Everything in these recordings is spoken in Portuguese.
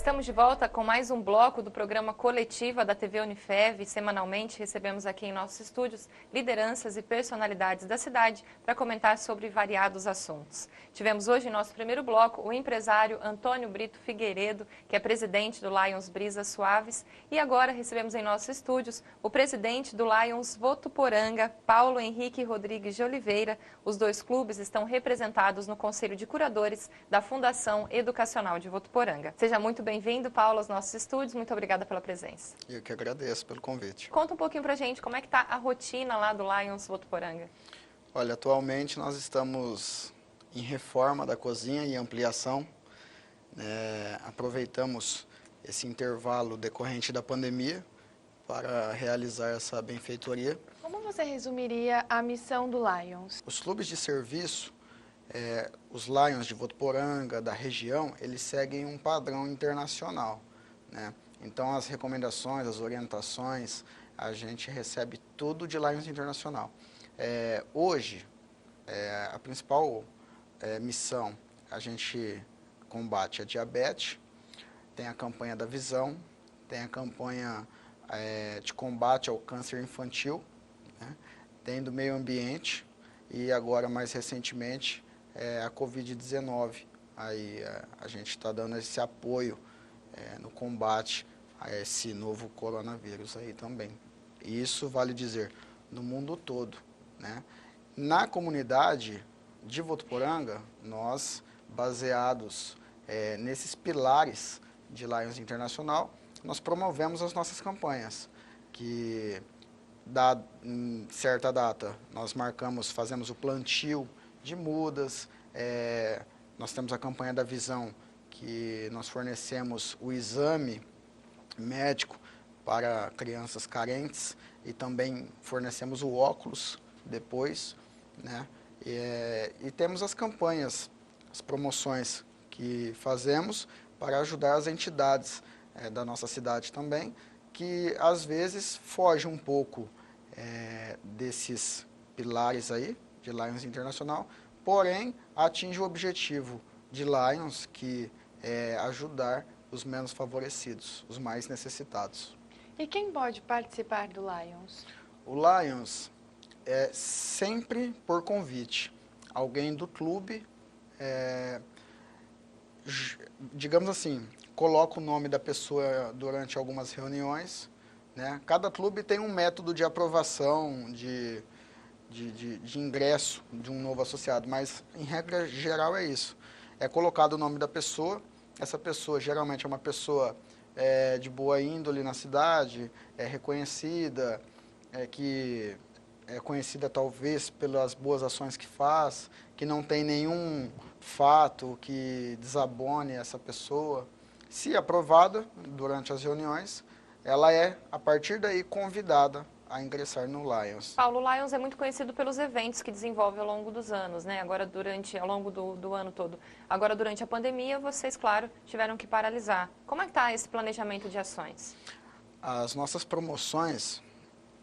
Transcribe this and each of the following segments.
Estamos de volta com mais um bloco do programa Coletiva da TV Unifev. Semanalmente recebemos aqui em nossos estúdios lideranças e personalidades da cidade para comentar sobre variados assuntos. Tivemos hoje em nosso primeiro bloco o empresário Antônio Brito Figueiredo, que é presidente do Lions Brisas Suaves, e agora recebemos em nossos estúdios o presidente do Lions Votuporanga, Paulo Henrique Rodrigues de Oliveira. Os dois clubes estão representados no Conselho de Curadores da Fundação Educacional de Votuporanga. Seja muito bem-vindo, Paulo, aos nossos estúdios. Muito obrigada pela presença. Eu que agradeço pelo convite. Conta um pouquinho pra gente como é que está a rotina lá do Lions Votuporanga. Olha, atualmente nós estamos em reforma da cozinha e ampliação. Aproveitamos esse intervalo decorrente da pandemia para realizar essa benfeitoria. Como você resumiria a missão do Lions? Os clubes de serviço, os Lions de Votuporanga, da região, eles seguem um padrão internacional, né? Então, as recomendações, as orientações, a gente recebe tudo de Lions Internacional. Hoje, a principal missão, a gente combate a diabetes, tem a campanha da visão, tem a campanha de combate ao câncer infantil, né? Tem do meio ambiente e agora, mais recentemente, a Covid-19. Aí a gente está dando esse apoio no combate a esse novo coronavírus aí também. E isso vale dizer no mundo todo, né? Na comunidade de Votuporanga, nós, baseados nesses pilares de Lions Internacional, nós promovemos as nossas campanhas, que em certa data nós fazemos o plantio de mudas, nós temos a campanha da visão, que nós fornecemos o exame médico para crianças carentes e também fornecemos o óculos depois, né? E temos as campanhas, as promoções que fazemos para ajudar as entidades da nossa cidade também, que às vezes foge um pouco desses pilares aí de Lions Internacional, porém atinge o objetivo de Lions, que é ajudar os menos favorecidos, os mais necessitados. E quem pode participar do Lions? O Lions é sempre por convite. Alguém do clube, digamos assim, coloca o nome da pessoa durante algumas reuniões, né? Cada clube tem um método de aprovação, de ingresso de um novo associado, mas em regra geral é isso. É colocado o nome da pessoa, essa pessoa geralmente é uma pessoa de boa índole na cidade, é reconhecida, que é conhecida talvez pelas boas ações que faz, que não tem nenhum fato que desabone essa pessoa. Se aprovada durante as reuniões, ela é, a partir daí, convidada a ingressar no Lions. Paulo, o Lions é muito conhecido pelos eventos que desenvolve ao longo dos anos, né? Agora, ao longo do ano todo. Agora, durante a pandemia, vocês, claro, tiveram que paralisar. Como é que está esse planejamento de ações? As nossas promoções,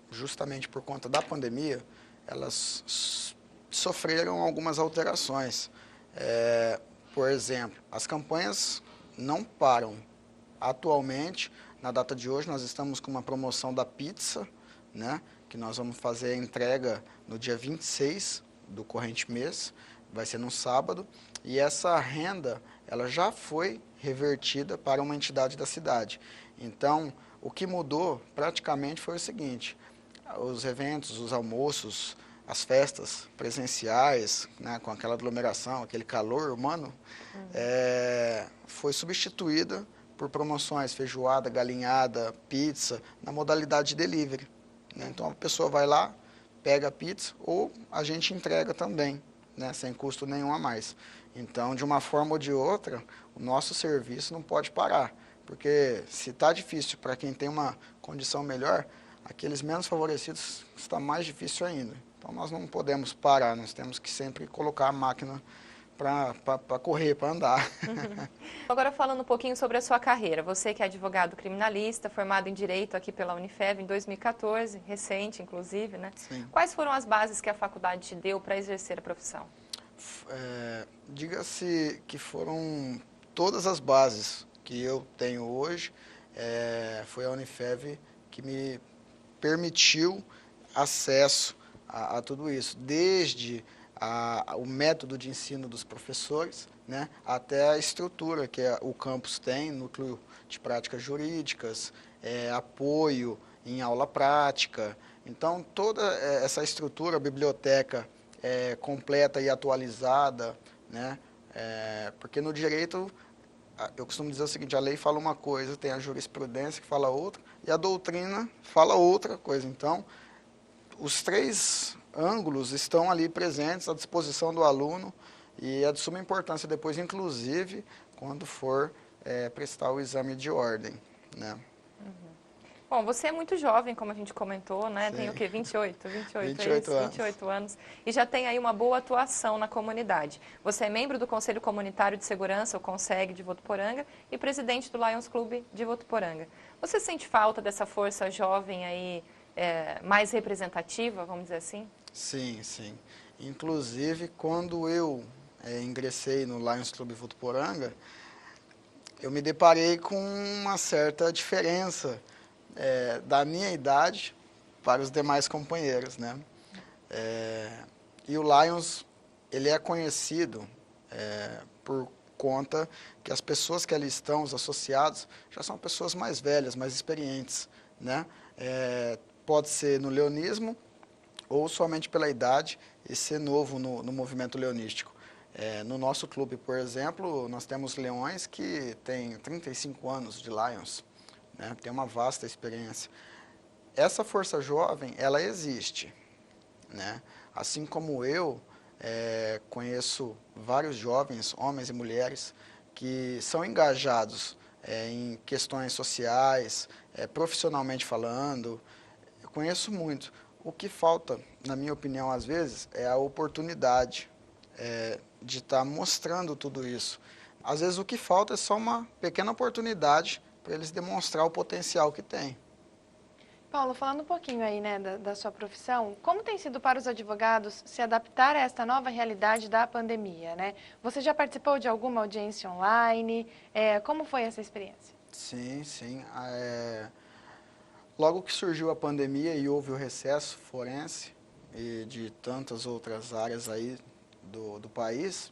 justamente por conta da pandemia, elas sofreram algumas alterações. Por exemplo, as campanhas não param. Atualmente, na data de hoje, nós estamos com uma promoção da pizza, né, que nós vamos fazer a entrega no dia 26 do corrente mês, vai ser no sábado, e essa renda ela já foi revertida para uma entidade da cidade. Então, o que mudou praticamente foi o seguinte: os eventos, os almoços, as festas presenciais, né, com aquela aglomeração, aquele calor humano, foi substituída por promoções, feijoada, galinhada, pizza, na modalidade de delivery, né? Então a pessoa vai lá, pega a pizza ou a gente entrega também, né, sem custo nenhum a mais. Então, de uma forma ou de outra, o nosso serviço não pode parar, porque se está difícil para quem tem uma condição melhor, aqueles menos favorecidos está mais difícil ainda. Então nós não podemos parar, nós temos que sempre colocar a máquina para correr, para andar. Agora, falando um pouquinho sobre a sua carreira. Você que é advogado criminalista, formado em Direito aqui pela Unifev em 2014, recente, inclusive, né? Sim. Quais foram as bases que a faculdade te deu para exercer a profissão? Diga-se que foram todas as bases que que eu tenho hoje, foi a Unifev que me permitiu acesso a tudo isso, desde o método de ensino dos professores, né, até a estrutura que o campus tem, núcleo de práticas jurídicas, apoio em aula prática. Então, toda essa estrutura, a biblioteca completa e atualizada, né, porque no direito, eu costumo dizer o seguinte, a lei fala uma coisa, tem a jurisprudência que fala outra, e a doutrina fala outra coisa. Então, os três ângulos estão ali presentes à disposição do aluno e é de suma importância depois, inclusive, quando for prestar o exame de ordem, né? Bom, você é muito jovem, como a gente comentou, né? Sim. Tem o quê? 28 28 anos. 28 anos. E já tem aí uma boa atuação na comunidade. Você é membro do Conselho Comunitário de Segurança, o CONSEG, de Votuporanga, e presidente do Lions Club de Votuporanga. Você sente falta dessa força jovem aí, mais representativa, vamos dizer assim? Sim, sim. Inclusive, quando eu ingressei no Lions Club Votuporanga, eu me deparei com uma certa diferença da minha idade para os demais companheiros, né? E o Lions, ele é conhecido por conta que as pessoas que ali estão, os associados, já são pessoas mais velhas, mais experientes, né? Pode ser no leonismo ou somente pela idade e ser novo no movimento leonístico. No nosso clube, por exemplo, nós temos leões que têm 35 anos de Lions, né? Tem uma vasta experiência. Essa força jovem, ela existe, né? Assim como eu conheço vários jovens, homens e mulheres, que são engajados em questões sociais, profissionalmente falando. Eu conheço muito. O que falta, na minha opinião, às vezes, é a oportunidade de estar mostrando tudo isso. Às vezes o que falta é só uma pequena oportunidade para eles demonstrar o potencial que têm. Paulo, falando um pouquinho aí, né, da sua profissão, como tem sido para os advogados se adaptar a esta nova realidade da pandemia, né? Você já participou de alguma audiência online? Como foi essa experiência? Sim, sim. Logo que surgiu a pandemia e houve o recesso forense e de tantas outras áreas aí do país,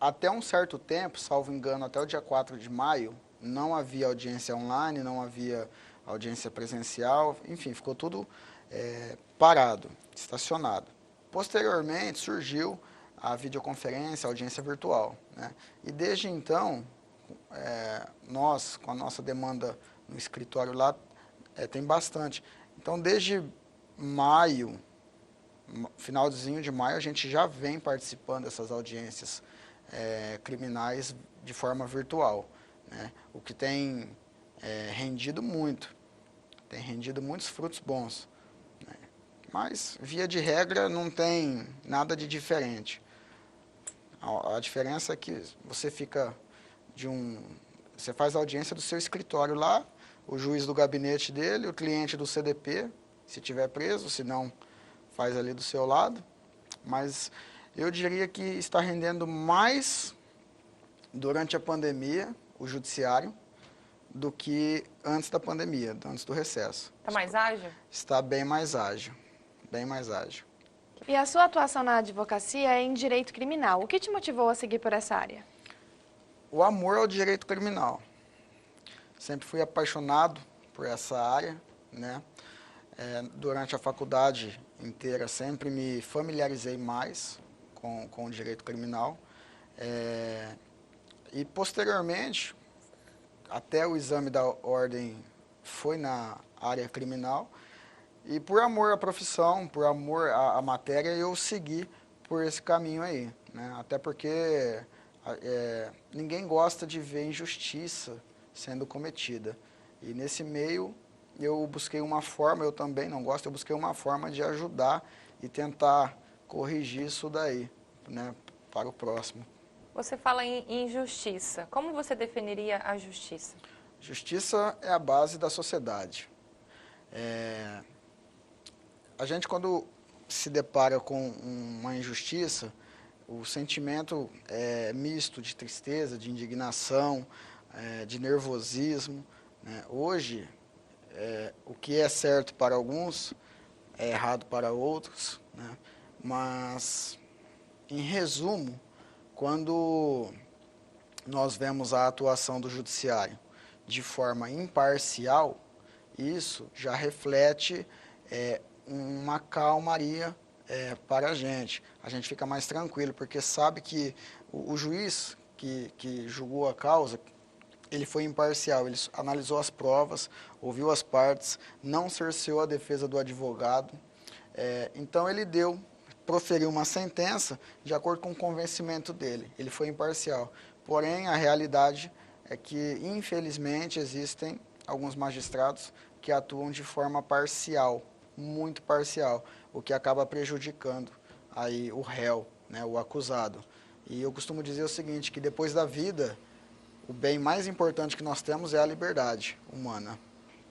até um certo tempo, salvo engano, até o dia 4 de maio, não havia audiência online, não havia audiência presencial, enfim, ficou tudo parado, estacionado. Posteriormente, surgiu a videoconferência, a audiência virtual, né? E desde então, nós, com a nossa demanda no escritório lá, tem bastante. Então, desde maio, finalzinho de maio, a gente já vem participando dessas audiências criminais de forma virtual, né? O que tem rendido muito, tem rendido muitos frutos bons, né? Mas, via de regra, não tem nada de diferente. A diferença é que você fica você faz a audiência do seu escritório lá, o juiz do gabinete dele, o cliente do CDP, se tiver preso, se não, faz ali do seu lado. Mas eu diria que está rendendo mais durante a pandemia, o judiciário, do que antes da pandemia, antes do recesso. Está mais ágil? Está bem mais ágil, bem mais ágil. E a sua atuação na advocacia é em direito criminal. O que te motivou a seguir por essa área? O amor ao direito criminal. Sempre fui apaixonado por essa área, né? Durante a faculdade inteira sempre me familiarizei mais com o direito criminal. E posteriormente, até o exame da ordem foi na área criminal. E por amor à profissão, por amor à matéria, eu segui por esse caminho aí, né? Até porque ninguém gosta de ver injustiça sendo cometida. E nesse meio eu busquei uma forma, eu também não gosto, eu busquei uma forma de ajudar e tentar corrigir isso daí, né, para o próximo. Você fala em injustiça. Como você definiria a justiça? Justiça é a base da sociedade. A gente, quando se depara com uma injustiça, o sentimento é misto de tristeza, de indignação, de nervosismo, né? Hoje, o que é certo para alguns é errado para outros, né? Mas, em resumo, quando nós vemos a atuação do judiciário de forma imparcial, isso já reflete uma calmaria para a gente. A gente fica mais tranquilo, porque sabe que o juiz que julgou a causa, ele foi imparcial, ele analisou as provas, ouviu as partes, não cerceou a defesa do advogado. Então ele proferiu uma sentença de acordo com o convencimento dele. Ele foi imparcial. Porém, a realidade é que, infelizmente, existem alguns magistrados que atuam de forma parcial, muito parcial, o que acaba prejudicando aí o réu, né, o acusado. E eu costumo dizer o seguinte, que depois da vida, o bem mais importante que nós temos é a liberdade humana.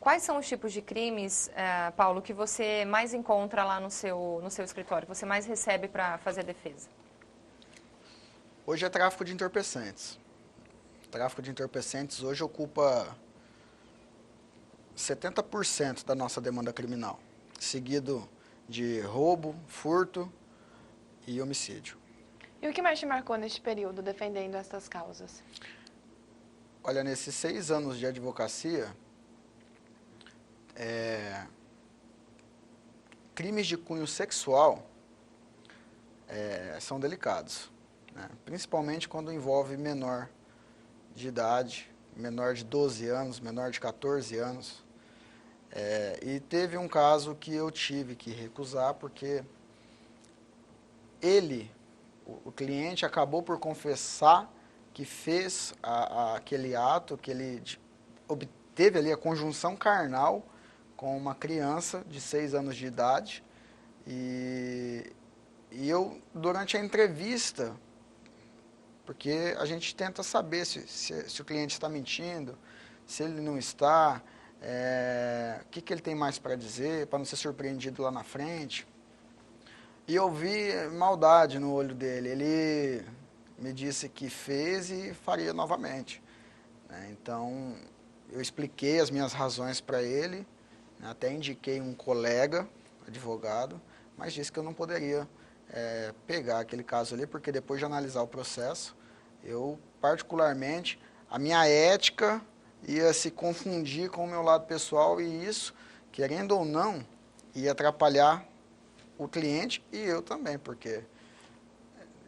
Quais são os tipos de crimes, Paulo, que você mais encontra lá no seu escritório, que você mais recebe para fazer a defesa? Hoje é tráfico de entorpecentes. O tráfico de entorpecentes hoje ocupa 70% da nossa demanda criminal, seguido de roubo, furto e homicídio. E o que mais te marcou neste período defendendo essas causas? Olha, nesses 6 anos de advocacia, crimes de cunho sexual são delicados, né? Principalmente quando envolve menor de idade, menor de 12 anos, menor de 14 anos. E teve um caso que eu tive que recusar porque o cliente acabou por confessar que fez aquele ato, que ele obteve ali a conjunção carnal com uma criança de 6 anos de idade. E eu, durante a entrevista, porque a gente tenta saber se o cliente está mentindo, se ele não está, o que ele tem mais para dizer, para não ser surpreendido lá na frente. E eu vi maldade no olho dele. Ele me disse que fez e faria novamente, né? Então, eu expliquei as minhas razões para ele, né? Até indiquei um colega, advogado, mas disse que eu não poderia pegar aquele caso ali, porque depois de analisar o processo, eu, particularmente, a minha ética ia se confundir com o meu lado pessoal e isso, querendo ou não, ia atrapalhar o cliente e eu também, porque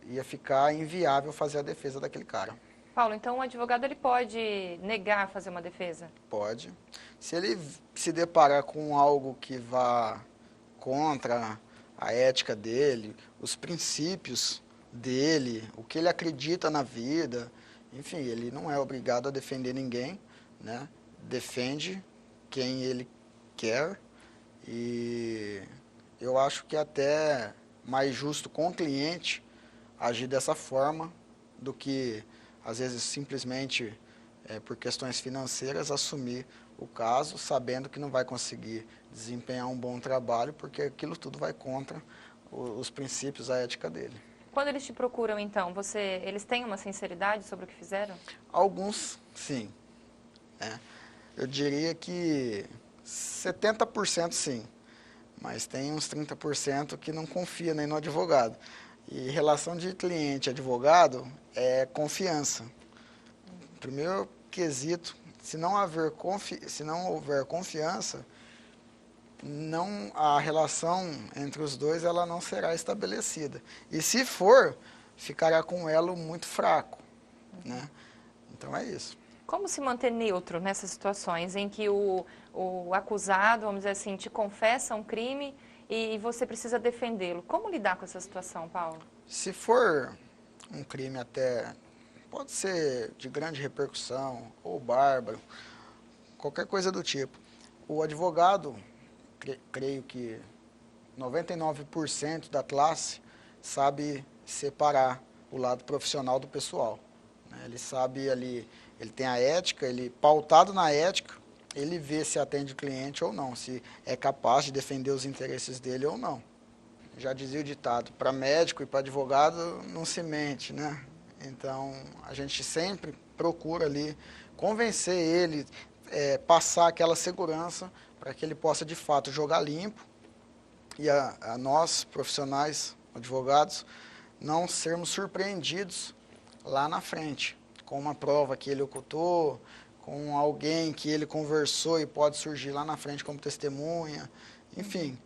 ia ficar inviável fazer a defesa daquele cara. Paulo, então o advogado ele pode negar fazer uma defesa? Pode. Se ele se deparar com algo que vá contra a ética dele, os princípios dele, o que ele acredita na vida, enfim, ele não é obrigado a defender ninguém, né? Defende quem ele quer e eu acho que é até mais justo com o cliente agir dessa forma do que, às vezes, simplesmente por questões financeiras, assumir o caso, sabendo que não vai conseguir desempenhar um bom trabalho, porque aquilo tudo vai contra os princípios, a ética dele. Quando eles te procuram, então, eles têm uma sinceridade sobre o que fizeram? Alguns, sim. Eu diria que 70% sim, mas tem uns 30% que não confia nem no advogado. E relação de cliente-advogado é confiança. Primeiro quesito, se não houver confiança, a relação entre os dois ela não será estabelecida. E se for, ficará com um elo muito fraco, né? Então é isso. Como se manter neutro nessas situações em que o acusado, vamos dizer assim, te confessa um crime e você precisa defendê-lo? Como lidar com essa situação, Paulo? Se for um crime até, pode ser de grande repercussão ou bárbaro, qualquer coisa do tipo, o advogado, creio que 99% da classe sabe separar o lado profissional do pessoal, né? Ele sabe ali, ele tem a ética, ele pautado na ética, ele vê se atende o cliente ou não, se é capaz de defender os interesses dele ou não. já dizia o ditado, para médico e para advogado não se mente, né? Então, a gente sempre procura ali convencer ele, passar aquela segurança para que ele possa, de fato, jogar limpo e a nós, profissionais, advogados, não sermos surpreendidos lá na frente, com uma prova que ele ocultou, com alguém que ele conversou e pode surgir lá na frente como testemunha, enfim,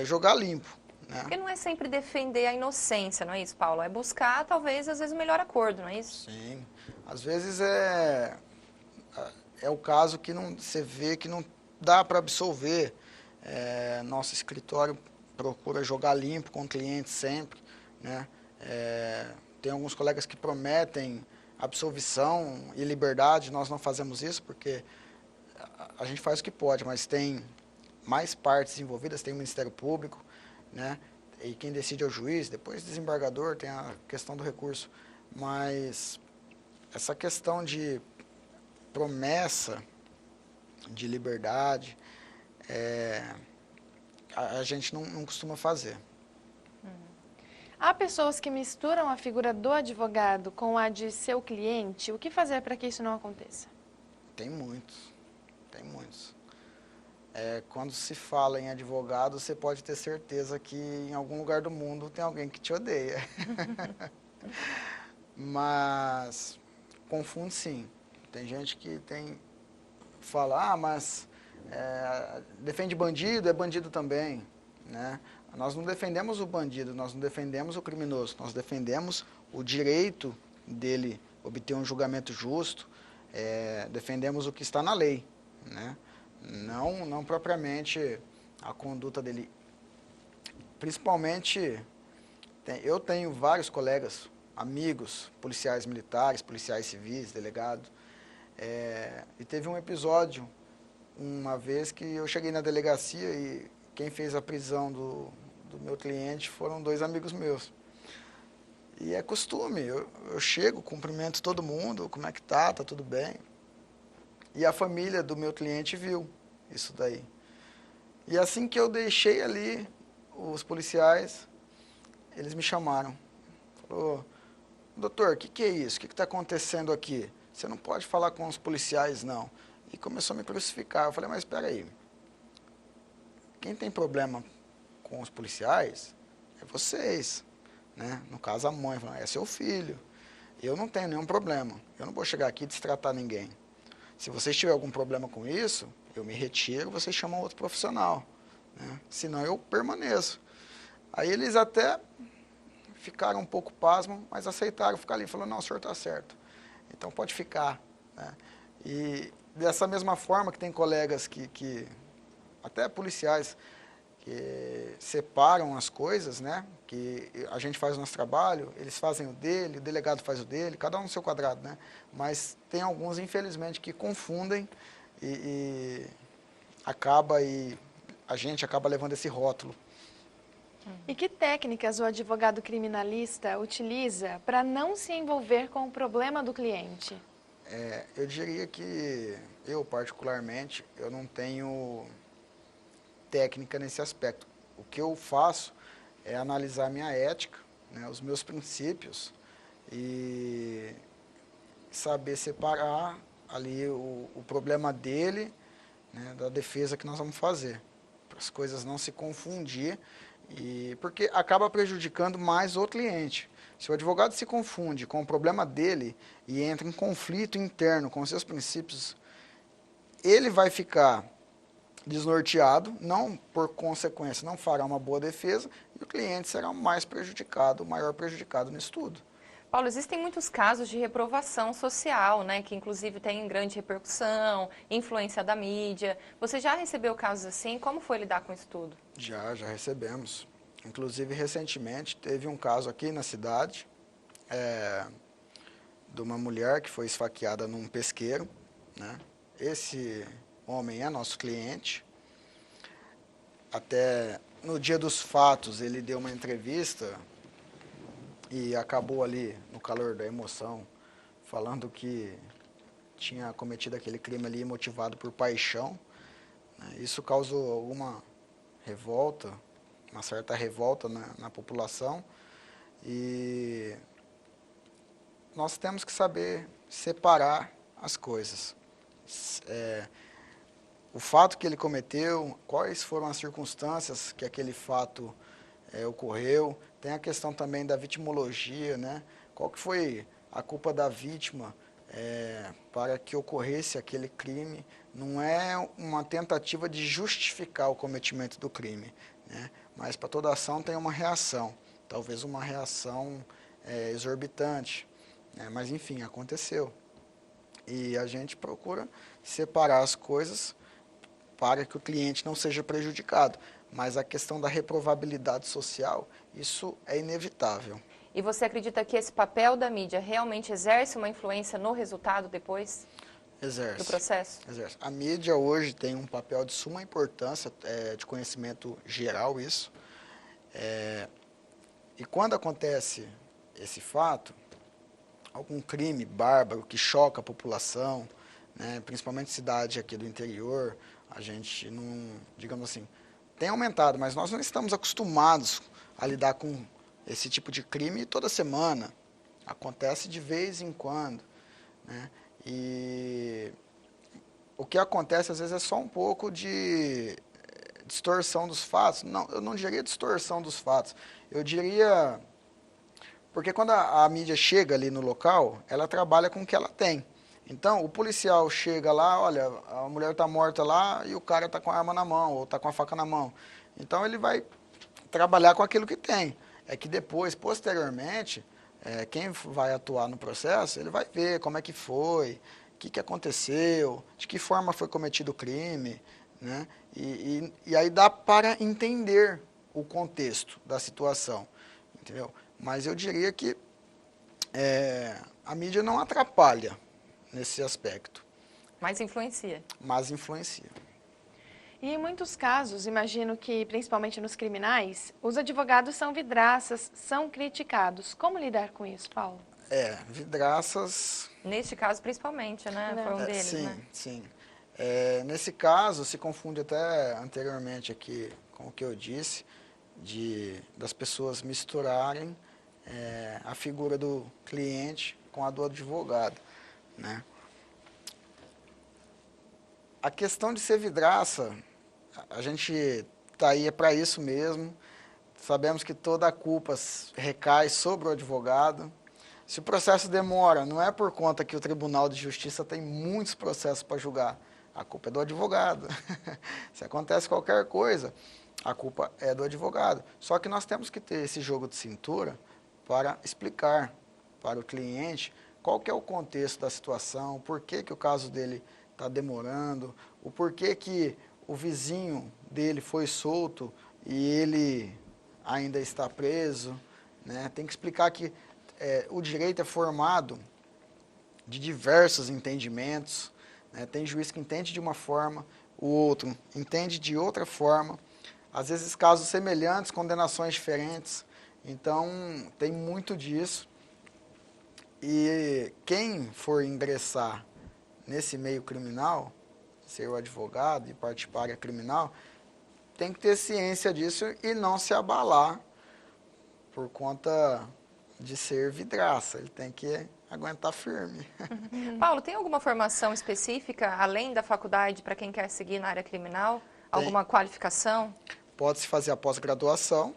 jogar limpo. Né? Porque não é sempre defender a inocência, não é isso, Paulo? É buscar, talvez, às vezes, o melhor acordo, não é isso? Sim. Às vezes é o caso que não, você vê que não dá para absolver. Nosso escritório procura jogar limpo com o cliente sempre. Né? Tem alguns colegas que prometem absolvição e liberdade, nós não fazemos isso porque a gente faz o que pode, mas tem mais partes envolvidas, tem o Ministério Público, né? E quem decide é o juiz, depois o desembargador, tem a questão do recurso. Mas essa questão de promessa de liberdade, a gente não costuma fazer. Há pessoas que misturam a figura do advogado com a de seu cliente. O que fazer para que isso não aconteça? Tem muitos, tem muitos. Quando se fala em advogado, você pode ter certeza que em algum lugar do mundo tem alguém que te odeia. Mas confunde sim. Tem gente que fala, mas defende bandido, é bandido também. Né? Nós não defendemos o bandido, nós não defendemos o criminoso, nós defendemos o direito dele obter um julgamento justo, defendemos o que está na lei. Né? Não propriamente a conduta dele. Principalmente, eu tenho vários colegas, amigos, policiais militares, policiais civis, delegados, e teve um episódio, uma vez que eu cheguei na delegacia e quem fez a prisão do meu cliente foram 2 amigos meus. E é costume, eu chego, cumprimento todo mundo, como é que tá tudo bem? E a família do meu cliente viu isso daí. E assim que eu deixei ali, os policiais, eles me chamaram. Falou, doutor, o que é isso? O que está acontecendo aqui? Você não pode falar com os policiais, não. E começou a me crucificar. Eu falei, mas espera aí. Quem tem problema com os policiais é vocês. Né? No caso, a mãe falou, é seu filho. Eu não tenho nenhum problema. Eu não vou chegar aqui e destratar ninguém. Se vocês tiverem algum problema com isso, eu me retiro, vocês chamam outro profissional. Né? Senão eu permaneço. Aí eles até ficaram um pouco pasmos, mas aceitaram ficar ali. Falaram, não, o senhor está certo. Então pode ficar. Né? E dessa mesma forma que tem colegas que até policiais, que separam as coisas, né? Que a gente faz o nosso trabalho, eles fazem o dele, o delegado faz o dele, cada um no seu quadrado, né? Mas tem alguns, infelizmente, que confundem e a gente acaba levando esse rótulo. E que técnicas o advogado criminalista utiliza para não se envolver com o problema do cliente? Eu diria que eu, particularmente, eu não tenho técnica nesse aspecto. O que eu faço é analisar a minha ética, né, os meus princípios e saber separar ali o problema dele, né, da defesa que nós vamos fazer, para as coisas não se confundir, porque acaba prejudicando mais o cliente. Se o advogado se confunde com o problema dele e entra em conflito interno com os seus princípios, ele vai ficar desnorteado, não por consequência, não fará uma boa defesa e o cliente será o mais prejudicado, o maior prejudicado nisso tudo. Paulo, existem muitos casos de reprovação social, né, que inclusive tem grande repercussão, influência da mídia. Você já recebeu casos assim? Como foi lidar com isso tudo? Já recebemos. Inclusive, recentemente, teve um caso aqui na cidade de uma mulher que foi esfaqueada num pesqueiro. Né? Esse homem é nosso cliente. Até no dia dos fatos, ele deu uma entrevista e acabou ali, no calor da emoção, falando que tinha cometido aquele crime ali motivado por paixão. Né? Isso causou alguma revolta uma certa revolta na população. E nós temos que saber separar as coisas. O fato que ele cometeu, quais foram as circunstâncias que aquele fato ocorreu. Tem a questão também da vitimologia, né? Qual que foi a culpa da vítima para que ocorresse aquele crime? Não é uma tentativa de justificar o cometimento do crime, né? Mas para toda ação tem uma reação, talvez uma reação exorbitante, né? Mas enfim, aconteceu. E a gente procura separar as coisas para que o cliente não seja prejudicado. Mas a questão da reprovabilidade social, isso é inevitável. E você acredita que esse papel da mídia realmente exerce uma influência no resultado depois do processo? Exerce. A mídia hoje tem um papel de suma importância, de conhecimento geral isso. E quando acontece esse fato, algum crime bárbaro que choca a população, né, principalmente cidade aqui do interior, a gente não, digamos assim, tem aumentado, mas nós não estamos acostumados a lidar com esse tipo de crime toda semana. Acontece de vez em quando, né? E o que acontece às vezes é só um pouco de distorção dos fatos. Não, eu não diria distorção dos fatos, eu diria... Porque quando a mídia chega ali no local, ela trabalha com o que ela tem. Então, o policial chega lá, olha, a mulher está morta lá e o cara está com a arma na mão, ou está com a faca na mão. Então, ele vai trabalhar com aquilo que tem. É que depois, posteriormente, quem vai atuar no processo, ele vai ver como é que foi, o que aconteceu, de que forma foi cometido o crime, né? E aí dá para entender o contexto da situação, entendeu? Mas eu diria que a mídia não atrapalha nesse aspecto. Mas influencia. Mas influencia. E em muitos casos, imagino que, principalmente nos criminais, os advogados são vidraças, são criticados. Como lidar com isso, Paulo? Vidraças... Neste caso, principalmente, né? Foi um deles, sim, né? Sim. Nesse caso, se confunde até anteriormente aqui com o que eu disse, das pessoas misturarem a figura do cliente com a do advogado, né? A questão de ser vidraça, a gente está aí para isso mesmo. Sabemos que toda a culpa recai sobre o advogado. Se o processo demora, não é por conta que o Tribunal de Justiça tem muitos processos para julgar. A culpa é do advogado. Se acontece qualquer coisa, a culpa é do advogado. Só que nós temos que ter esse jogo de cintura para explicar para o cliente qual que é o contexto da situação, por que o caso dele está demorando, o porquê que o vizinho dele foi solto e ele ainda está preso, né? Tem que explicar que o direito é formado de diversos entendimentos, né? Tem juiz que entende de uma forma, o outro entende de outra forma, às vezes casos semelhantes, condenações diferentes, então tem muito disso. E quem for ingressar nesse meio criminal, ser o advogado e partir para a área criminal, tem que ter ciência disso e não se abalar por conta de ser vidraça. Ele tem que aguentar firme. Paulo, tem alguma formação específica, além da faculdade, para quem quer seguir na área criminal? Alguma qualificação? Pode-se fazer a pós-graduação,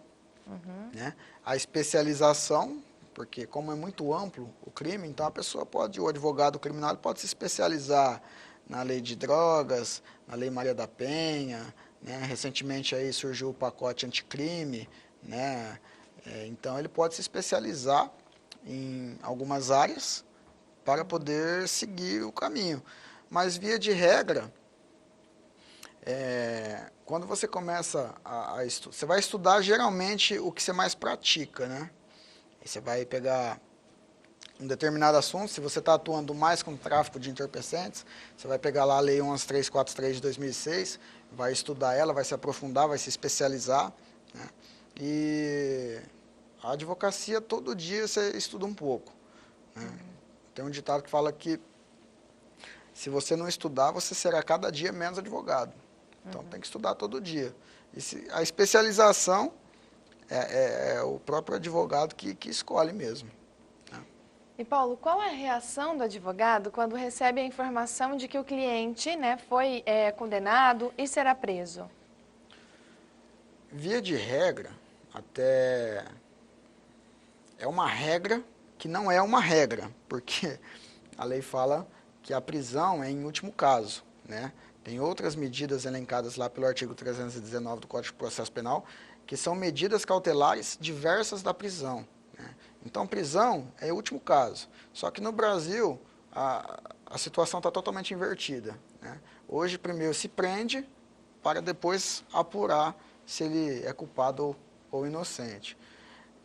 né? A especialização, porque como é muito amplo o crime, então a pessoa pode, o advogado criminal pode se especializar na lei de drogas, na lei Maria da Penha, né? Recentemente aí surgiu o pacote anticrime, né? Então ele pode se especializar em algumas áreas para poder seguir o caminho. Mas via de regra, quando você começa a estudar, você vai estudar geralmente o que você mais pratica, né? Você vai pegar um determinado assunto, se você está atuando mais com tráfico de entorpecentes, você vai pegar lá a Lei 11.343 de 2006, vai estudar ela, vai se aprofundar, vai se especializar, né? E a advocacia, todo dia você estuda um pouco, né? Tem um ditado que fala que se você não estudar, você será cada dia menos advogado. Então tem que estudar todo dia. A especialização é o próprio advogado que escolhe mesmo. E Paulo, qual é a reação do advogado quando recebe a informação de que o cliente, né, foi condenado e será preso? Via de regra, até é uma regra que não é uma regra, porque a lei fala que a prisão é em último caso, né? Tem outras medidas elencadas lá pelo artigo 319 do Código de Processo Penal, que são medidas cautelares diversas da prisão, né? Então, prisão é o último caso. Só que no Brasil, a situação está totalmente invertida, né? Hoje, primeiro se prende, para depois apurar se ele é culpado ou inocente.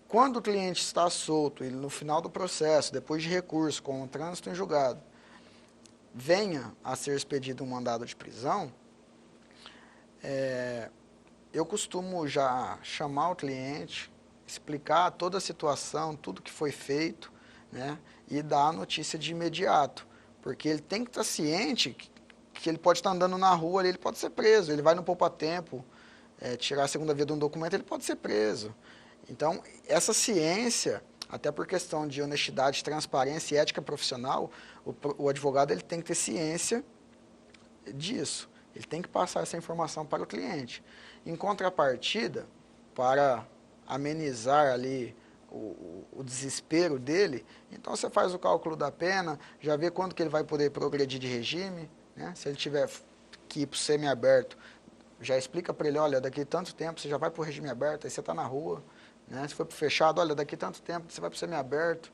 Quando o cliente está solto e no final do processo, depois de recurso, com o trânsito em julgado, venha a ser expedido um mandado de prisão, eu costumo já chamar o cliente, explicar toda a situação, tudo que foi feito, né, e dar a notícia de imediato, porque ele tem que estar ciente que ele pode estar andando na rua, ele pode ser preso, ele vai no poupa-tempo, tirar a segunda via de um documento, ele pode ser preso. Então, essa ciência, até por questão de honestidade, transparência e ética profissional, o advogado ele tem que ter ciência disso. Ele tem que passar essa informação para o cliente. Em contrapartida, para amenizar ali o desespero dele, então você faz o cálculo da pena, já vê quando que ele vai poder progredir de regime, né? Se ele tiver que ir para o semiaberto, já explica para ele, olha, daqui tanto tempo você já vai para o regime aberto, aí você está na rua, né? Se for para o fechado, olha, daqui tanto tempo você vai para o semiaberto,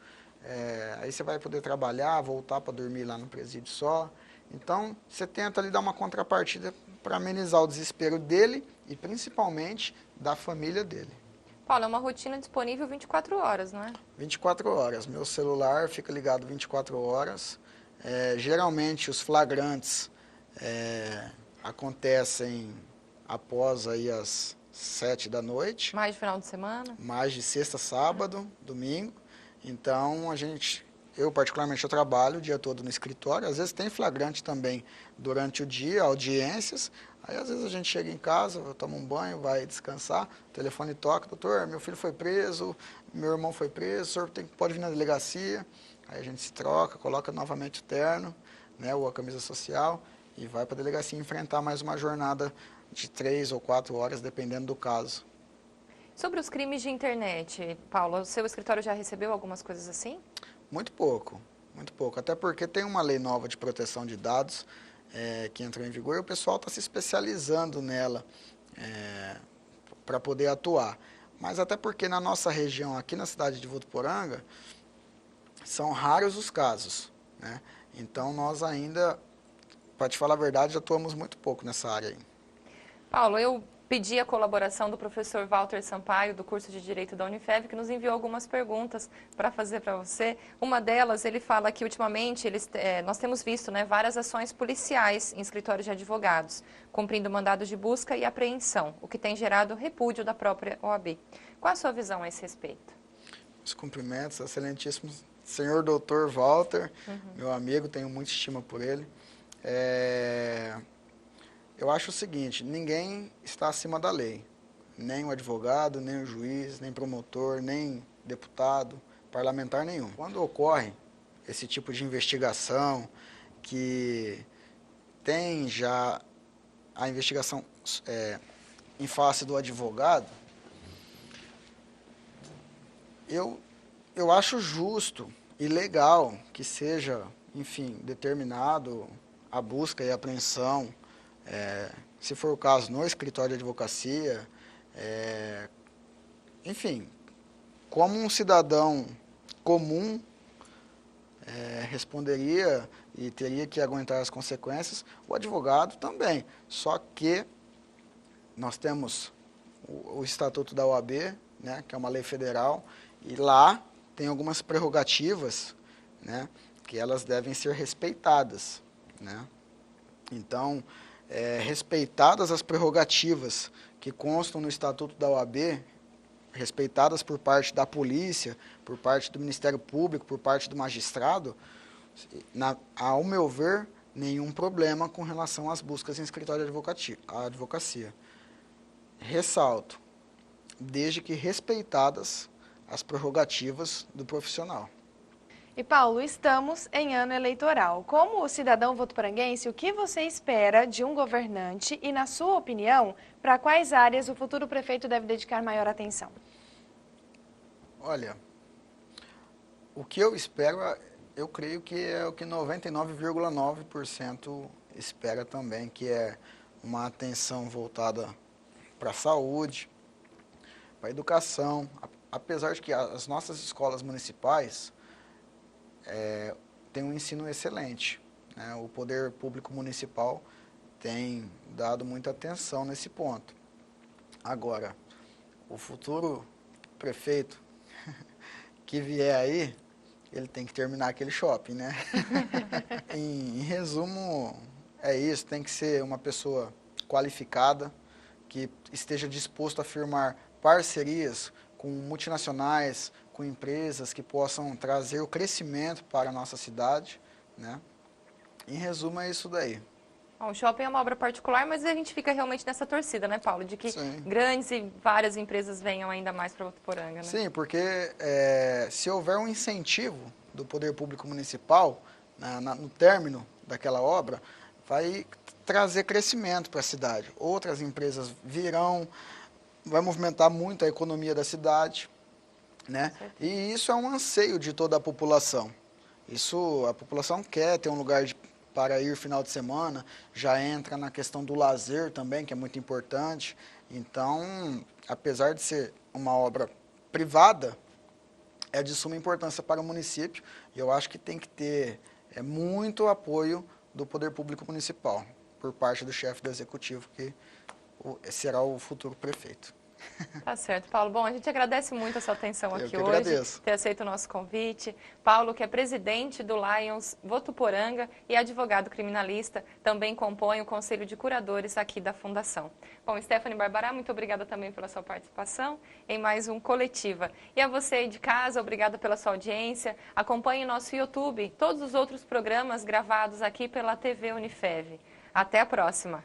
aí você vai poder trabalhar, voltar para dormir lá no presídio só. Então, você tenta ali dar uma contrapartida para amenizar o desespero dele e principalmente da família dele. Paulo, é uma rotina disponível 24 horas, não é? 24 horas. Meu celular fica ligado 24 horas. Geralmente, os flagrantes acontecem após aí as 7 da noite. Mais de final de semana? Mais de sexta, sábado, domingo. Então, eu particularmente, eu trabalho o dia todo no escritório. Às vezes tem flagrante também durante o dia, audiências. Aí, às vezes, a gente chega em casa, eu tomo um banho, vai descansar, o telefone toca, doutor, meu filho foi preso, meu irmão foi preso, o senhor pode vir na delegacia. Aí a gente se troca, coloca novamente o terno, né, ou a camisa social, e vai para a delegacia enfrentar mais uma jornada de 3 ou 4 horas, dependendo do caso. Sobre os crimes de internet, Paulo, o seu escritório já recebeu algumas coisas assim? Muito pouco, até porque tem uma lei nova de proteção de dados que entrou em vigor e o pessoal está se especializando nela para poder atuar. Mas até porque na nossa região, aqui na cidade de Votuporanga, são raros os casos, né? Então nós ainda, para te falar a verdade, atuamos muito pouco nessa área aí. Paulo, eu pedi a colaboração do professor Walter Sampaio, do curso de Direito da Unifev, que nos enviou algumas perguntas para fazer para você. Uma delas, ele fala que ultimamente nós temos visto, né, várias ações policiais em escritórios de advogados, cumprindo mandados de busca e apreensão, o que tem gerado repúdio da própria OAB. Qual a sua visão a esse respeito? Os cumprimentos, excelentíssimo senhor doutor Walter, meu amigo, tenho muita estima por ele. Eu acho o seguinte, ninguém está acima da lei, nem o advogado, nem o juiz, nem promotor, nem deputado, parlamentar nenhum. Quando ocorre esse tipo de investigação, que tem já a investigação em face do advogado, eu acho justo e legal que seja, enfim, determinado a busca e a apreensão, se for o caso, no escritório de advocacia, enfim, como um cidadão comum responderia e teria que aguentar as consequências, o advogado também. Só que nós temos o Estatuto da OAB, né, que é uma lei federal, e lá tem algumas prerrogativas, né, que elas devem ser respeitadas, né? Então, respeitadas as prerrogativas que constam no Estatuto da OAB, respeitadas por parte da polícia, por parte do Ministério Público, por parte do magistrado, ao meu ver, nenhum problema com relação às buscas em escritório de advocacia. Ressalto, desde que respeitadas as prerrogativas do profissional. E Paulo, estamos em ano eleitoral. Como cidadão votuporanguense, o que você espera de um governante e, na sua opinião, para quais áreas o futuro prefeito deve dedicar maior atenção? Olha, o que eu espero, eu creio que é o que 99,9% espera também, que é uma atenção voltada para a saúde, para a educação, apesar de que as nossas escolas municipais têm um ensino excelente, né? O poder público municipal tem dado muita atenção nesse ponto. Agora, o futuro prefeito que vier aí, ele tem que terminar aquele shopping, né? Em resumo, é isso, tem que ser uma pessoa qualificada, que esteja disposto a firmar parcerias com multinacionais, com empresas que possam trazer o crescimento para a nossa cidade, né? Em resumo, é isso daí. Bom, o shopping é uma obra particular, mas a gente fica realmente nessa torcida, né, Paulo? De que Sim. grandes e várias empresas venham ainda mais para Votuporanga, né? Sim, porque se houver um incentivo do poder público municipal, no término daquela obra, vai trazer crescimento para a cidade. Outras empresas virão, vai movimentar muito a economia da cidade, né? E isso é um anseio de toda a população. Isso, a população quer ter um lugar para ir final de semana, já entra na questão do lazer também, que é muito importante. Então, apesar de ser uma obra privada, é de suma importância para o município, e eu acho que tem que ter muito apoio do poder público municipal, por parte do chefe do executivo, que será o futuro prefeito. Tá certo, Paulo. Bom, a gente agradece muito a sua atenção aqui hoje, agradeço. ter aceito o nosso convite. Paulo, que é presidente do Lions Votuporanga e advogado criminalista, também compõe o Conselho de Curadores aqui da Fundação. Bom, Stephanie Barbará, muito obrigada também pela sua participação em mais um Coletiva. E a você aí de casa, obrigada pela sua audiência. Acompanhe nosso YouTube, todos os outros programas gravados aqui pela TV Unifev. Até a próxima!